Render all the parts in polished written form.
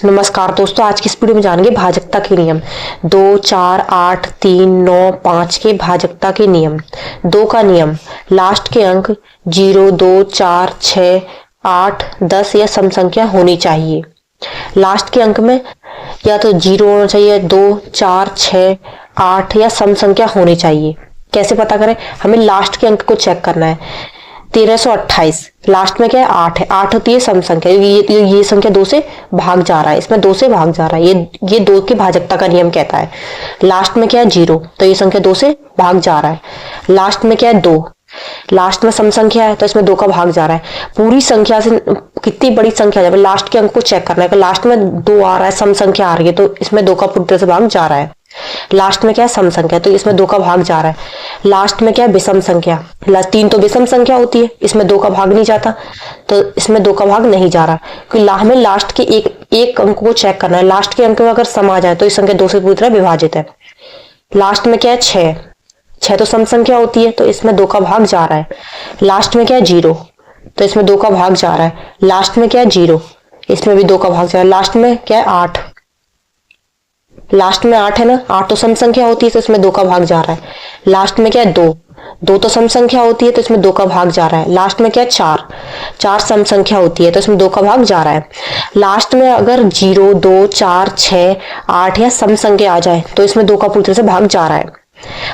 नमस्कार दोस्तों, आज की इस वीडियो में जानेंगे भाजकता के नियम। 2, 4, 8, 3, 9, 5 के भाजकता के नियम। 2 का नियम, लास्ट के अंक 0, 2, 4, 6, 8, 10 या सम संख्या होनी चाहिए। लास्ट के अंक में या तो 0 होना चाहिए, 2, 4, 6, 8 या सम संख्या होनी चाहिए। कैसे पता करें? हमें लास्ट के अंक को चेक करना है। 1328 लास्ट में क्या है? 8 है। 8 होती है सम संख्या। ये संख्या 2 से भाग जा रहा है, इसमें 2 से भाग जा रहा है। ये 2 की भाजकता का नियम कहता है। लास्ट में क्या है? 0, तो ये संख्या 2 से भाग जा रहा है। लास्ट में क्या है? 2, लास्ट में सम संख्या है तो इसमें 2 का भाग जा रहा है। पूरी संख्या से कितनी बड़ी संख्या जब लास्ट के अंक को चेक करना है कि लास्ट में 2 आ रहा है, सम संख्या आ रही है, तो इसमें 2 का पूरी तरह से भाग जा रहा है। लास्ट में क्या है? सम संख्या, तो इसमें 2 का भाग जा रहा है। लास्ट में क्या है? विषम संख्या। 3 तो विषम संख्या होती है, इसमें 2 का भाग नहीं जाता, तो इसमें 2 का भाग नहीं जा रहा, क्योंकि हमें लास्ट के एक अंक को चेक करना है। लास्ट के अंक में अगर सम आ जाए तो इस संख्या 2 से पूरी तरह विभाजित है। लास्ट में क्या है? 6 तो सम संख्या होती है, तो इसमें 2 का भाग जा रहा है। लास्ट में क्या है? 0, तो इसमें 2 का भाग जा रहा है। लास्ट में क्या है? 0, इसमें भी 2 का भाग जा रहा है। लास्ट में क्या है? 8, लास्ट में 8 है ना, 8 तो सम संख्या होती है, तो इसमें 2 का भाग जा रहा है। लास्ट में क्या है? 2 तो सम संख्या होती है, तो इसमें 2 का भाग जा रहा है। लास्ट में क्या है? 4 सम संख्या होती है, तो इसमें 2 का भाग जा रहा है। लास्ट में अगर 0, 2, 4, 6, 8 या सम संख्या आ जाए तो इसमें 2 का पूरी तरह से भाग जा रहा है।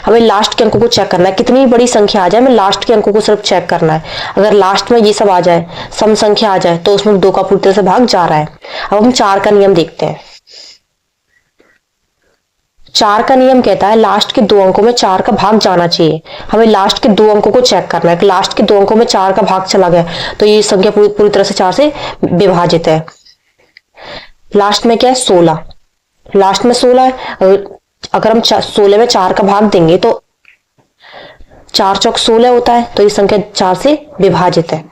हमें लास्ट के अंकों को चेक करना है, कितनी बड़ी संख्या आ जाए, हमें लास्ट के अंकों को सिर्फ चेक करना है। अगर लास्ट में ये सब आ जाए, सम संख्या आ जाए, तो उसमें 2 का पूरी तरह से भाग जा रहा है। अब हम 4 का नियम देखते हैं। 4 का नियम कहता है लास्ट के 2 अंकों में 4 का भाग जाना चाहिए। हमें लास्ट के 2 अंकों को चेक करना है कि लास्ट के 2 अंकों में 4 का भाग चला गया तो ये संख्या पूरी तरह से 4 से विभाजित है। लास्ट में क्या है? 16, लास्ट में 16 है। अगर हम 16 में 4 का भाग देंगे तो 4 चौक 16 होता है, तो ये संख्या 4 से विभाजित है।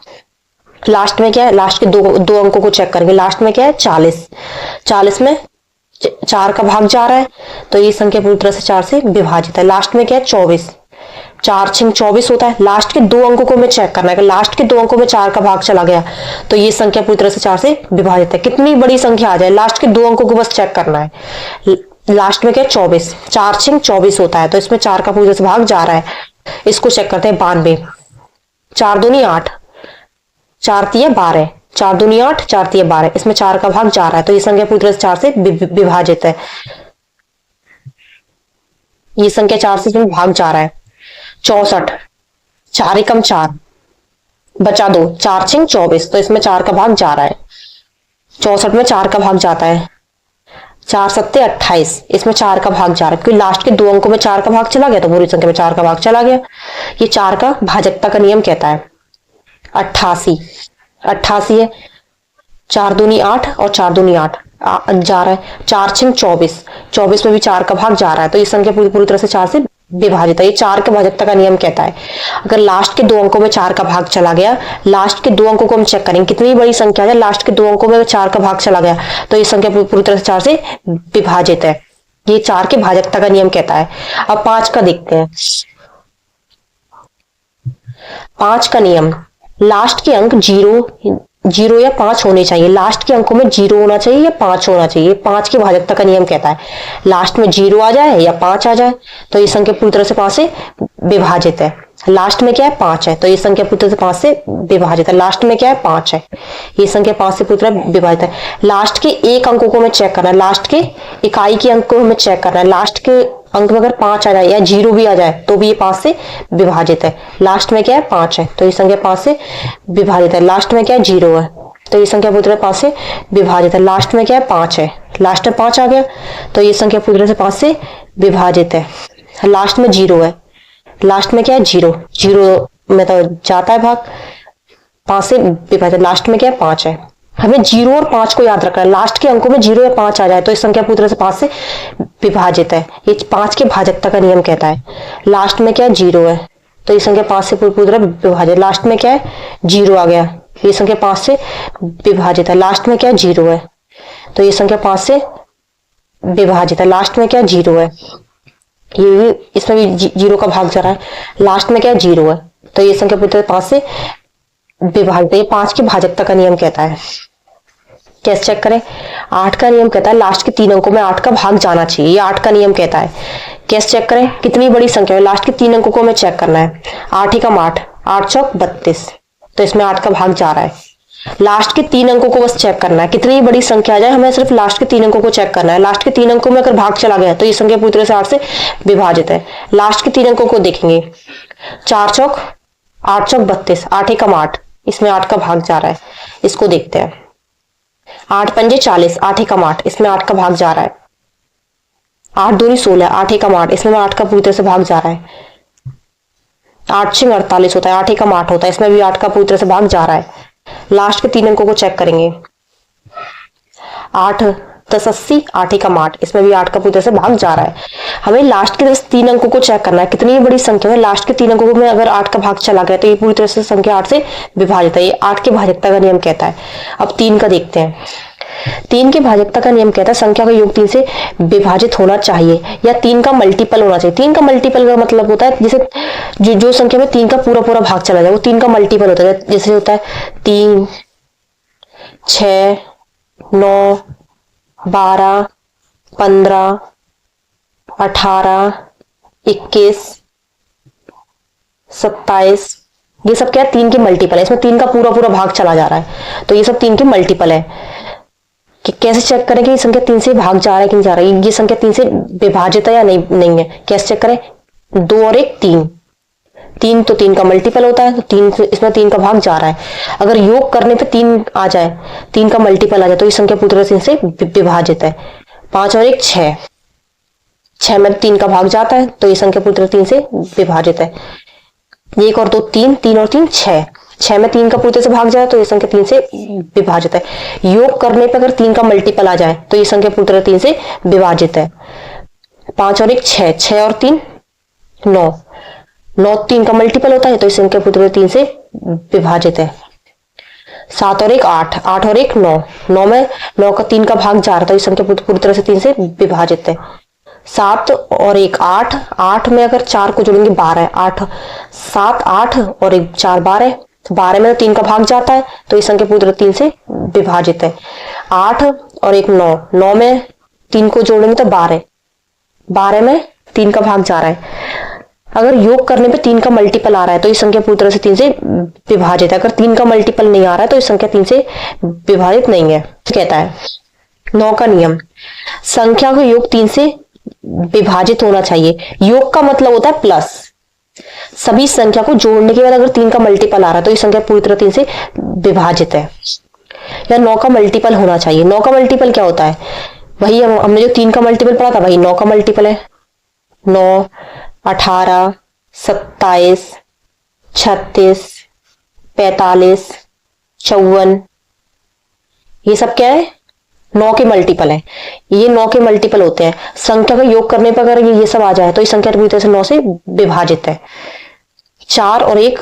लास्ट में क्या है? लास्ट के दो अंकों को चेक करेंगे। लास्ट में क्या है? 40 में 4 का भाग जा रहा है, तो ये संख्या पूरी तरह से 4 से विभाजित है। लास्ट में क्या है? 24, 4 छिंग 24 होता है। लास्ट के 2 अंकों को हमें चेक करना है कि लास्ट के 2 अंकों में 4 का भाग चला गया तो ये संख्या पूरी तरह से 4 से विभाजित है। कितनी बड़ी संख्या आ जाए, लास्ट के 2 अंकों को बस चेक करना है। लास्ट में क्या है? 24, 4 छिंग 24 होता है, तो इसमें 4 का पूरी तरह से भाग जा रहा है। इसको चेक करते हैं। 92, 4 दूनी 8, 4 तिया 12, 4 दूनी 8, 4 तिया 12, इसमें 4 का भाग जा रहा है, तो ये संख्या पूरी तरह से 4 से विभाजित है। ये संख्या 4 से भाग जा रहा है। 64, 4 एकम 4 बचा 2, 4 छिंग 24, तो इसमें 4 का भाग जा रहा है। 64 में 4 का भाग जाता है। 4 सत्ते 28, इसमें 4 का भाग जा रहा है, क्योंकि लास्ट के 2 अंकों में 4 का भाग चला गया तो पूरी संख्या में 4 का भाग चला गया। ये 4 का भाजकता का नियम कहता है। 88 है। 4 दूनी 8 और 4 दूनी 8 जा रहा है। 4 छिंग 24, 24 में भी 4 का भाग जा रहा है, तो ये संख्या पूरी तरह से 4 से विभाजित है। ये 4 के भाजकता का नियम कहता है। अगर लास्ट के 2 अंकों में 4 का भाग चला गया, लास्ट के 2 अंकों को हम चेक करेंगे कितनी बड़ी संख्या है। लास्ट के 2 अंकों में 4 का भाग चला गया तो ये संख्या पूरी तरह से 4 से विभाजित है। ये 4 के भाजकता का नियम कहता है। अब 5 का देखते हैं। 5 का नियम, लास्ट के अंक 0 या 5 होने चाहिए। लास्ट के अंकों में 0 होना चाहिए या 5 होना चाहिए। 5 की भाजकता का नियम कहता है लास्ट में 0 आ जाए या 5 आ जाए तो ये संख्या पूरी तरह से 5 से विभाजित है। लास्ट में क्या है? 5 है, तो ये संख्या पूरी तरह से 5 से विभाजित है। लास्ट में क्या है? 5 है, ये संख्या 5 से पूरी तरह विभाजित है। लास्ट के एक अंकों को हमें चेक करना है, लास्ट के इकाई के अंक को हमें चेक करना है। लास्ट के अंक में अगर 5 आ जाए या 0 भी आ जाए तो भी ये 5 से विभाजित है। लास्ट में क्या है? 5 है, तो ये संख्या 5 से विभाजित है। लास्ट में क्या है? 0 है, तो ये संख्या पूरी तरह 5 से विभाजित है। लास्ट में क्या है? 5 है, लास्ट में 5 आ गया तो ये संख्या पूरी तरह से 5 से विभाजित है। लास्ट में 0 है, लास्ट में क्या है? 0 में तो जाता है भाग, 5 से विभाजित। लास्ट में क्या है? 5 है। हमें 0 और 5 को याद रखना है। लास्ट के अंकों में 0 या 5 आ जाए तो इस संख्या पूरी तरह से 5 से विभाजित है। ये 5 के भाजकता का नियम कहता है। लास्ट में क्या है? 0 है, तो ये संख्या 5 से पूरी तरह विभाजित। लास्ट में क्या है? 0 आ गया, ये संख्या 5 से विभाजित है। लास्ट में क्या है? 0 है, तो ये संख्या 5 से विभाजित है। लास्ट में क्या है? 0 है, ये इसमें भी 0 का भाग जा रहा है। लास्ट में क्या है? 0 है, तो ये संख्या पूरी तरह 5 से विभाजित है। ये 5 की भाजकता का नियम कहता है। कैसे चेक करें? 8 का नियम कहता है लास्ट के 3 अंकों में 8 का भाग जाना चाहिए, ये 8 का नियम कहता है। कैसे चेक करें, कितनी बड़ी संख्या है, लास्ट के 3 अंकों को हमें चेक करना है। 8 एकम 8, 8 चौक 32, तो इसमें 8 का भाग जा रहा है। लास्ट के 3 अंकों को बस चेक करना है, कितनी बड़ी संख्या आ जाए हमें सिर्फ लास्ट के 3 अंकों को चेक करना है। लास्ट के 3 अंकों में अगर भाग चला गया तो ये संख्या पूरी तरह से 8 से विभाजित है। लास्ट के 3 अंकों को देखेंगे, 4 चौक 8 चौक 32, 8 एकम 8, इसमें 8 का भाग जा रहा है। इसको देखते हैं, 8 पंजे 40, 8 एकम 8, इसमें 8 का भाग जा रहा है। 8 दूनी 16, 8 एकम 8, इसमें 8 का पूरी तरह से भाग जा रहा है। 8 छह 48 होता है, 8 एकम 8 होता है, इसमें भी 8 का पूरी तरह से भाग जा रहा है। लास्ट के 3 अंकों को चेक करेंगे, 8 10 80, 8 एकम 8, इसमें भी 8 का पूरी तरह से भाग जा रहा है। हमें लास्ट के 3 अंकों को चेक करना है, कितनी बड़ी संख्या है, लास्ट के 3 अंकों में अगर 8 का भाग चला गया तो ये पूरी तरह से संख्या 8 से विभाजित है। ये 8 की भाजकता का नियम कहता है। अब 3 का देखते हैं। 3 की भाजकता का नियम कहता है संख्या का योग 3 से विभाजित होना चाहिए या 3 का मल्टीपल होना चाहिए। 3 का मल्टीपल का मतलब होता है जैसे जो संख्या में 3 का पूरा पूरा भाग चला जाए वो 3 का मल्टीपल होता है। जैसे होता है 3 6 9 12 15 18 21 27, ये सब क्या है, 3 के मल्टीपल है। इसमें 3 का पूरा पूरा भाग चला जा रहा है, तो ये सब 3 के मल्टीपल है। कि कैसे चेक करें कि ये संख्या 3 से भाग जा रहा है कि नहीं जा रहा है, ये संख्या 3 से विभाजित है या नहीं है। कैसे चेक करें, 2 और 1 3, 3 तो 3 का मल्टीपल होता है, तो 3 इसमें 3 का भाग जा रहा है। अगर योग करने पे 3 आ जाए, 3 का मल्टीपल आ जाए, तो ये संख्या पूरी तरह से इनसे विभाजित है। 5 और 1 6, 6 में 3 का भाग जाता है, तो ये संख्या पूरी तरह 3 से विभाजित है। 1 और 2 3, 3 और 3 6, 6 में 3 का पूरी तरह से भाग जाए तो ये संख्या 3 से विभाजित है। योग करने पर अगर 3 का मल्टीपल आ जाए तो ये संख्या पूरी तरह 3 से विभाजित है। 5 और 1 6, 6 और 3 9, 9 3 का मल्टीपल होता है, तो ये संख्या पूरी तरह 3 से विभाजित है। 7 और 1 8, 8 और 1 9, 9 में 9 का 3 का भाग जा रहा था, ये संख्या पूरी तरह से 3 से विभाजित है। 7 और 1 8, 8 में अगर 4 को जोड़ेंगे 12, 8 7 8 और 1 4 12, 12 में 3 का भाग जाता है, तो ये संख्या पूरी तरह 3 से विभाजित है। 8 और 1 9, 9 में 3 को जोड़ेंगे तो 12, 12 में 3 का भाग जा रहा है। अगर योग करने पे 3 का मल्टीपल आ रहा है तो ये संख्या पूरी तरह से 3 से विभाजित है। अगर 3 का मल्टीपल नहीं आ रहा है तो ये संख्या 3 से विभाजित नहीं है। कहता है 9 का नियम, संख्या का योग 3 से विभाजित होना चाहिए। योग का मतलब होता है प्लस, सभी संख्या को जोड़ने के बाद अगर 3 का मल्टीपल आ रहा है तो ये संख्या पूरी तरह 3 से विभाजित है। या 9 का मल्टीपल होना चाहिए। 9 का मल्टीपल क्या होता है, वही हमने जो 3 का मल्टीपल पढ़ा था वही 9 का मल्टीपल है। 9 18 27 36 45 54, ये सब क्या है, 9 के मल्टीपल है। ये 9 के मल्टीपल होते हैं। संख्या का योग करने पर अगर ये सब आ जाए तो ये संख्या पूरी तरह से 9 से विभाजित है। 4 और 1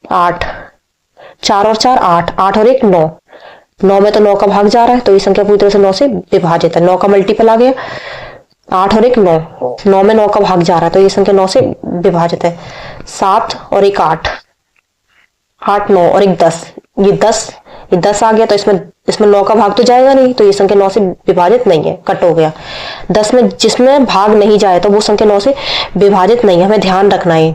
8, 4 और 4 8, 8 और 1 9, 9 में तो 9 का भाग जा रहा है, तो ये संख्या पूरी तरह से 9 से विभाजित है। 9 का मल्टीपल आ गया, 8 और 1 9, 9 में 9 का भाग जा रहा है, तो ये संख्या 9 से विभाजित है। 7 और 1 8, 8 9 और 1 10, ये 10 आ गया, तो इसमें 9 का भाग तो जाएगा नहीं, तो ये संख्या 9 से विभाजित नहीं है, कट हो गया। 10 में जिसमें भाग नहीं जाए तो वो संख्या 9 से विभाजित नहीं है, हमें ध्यान रखना है।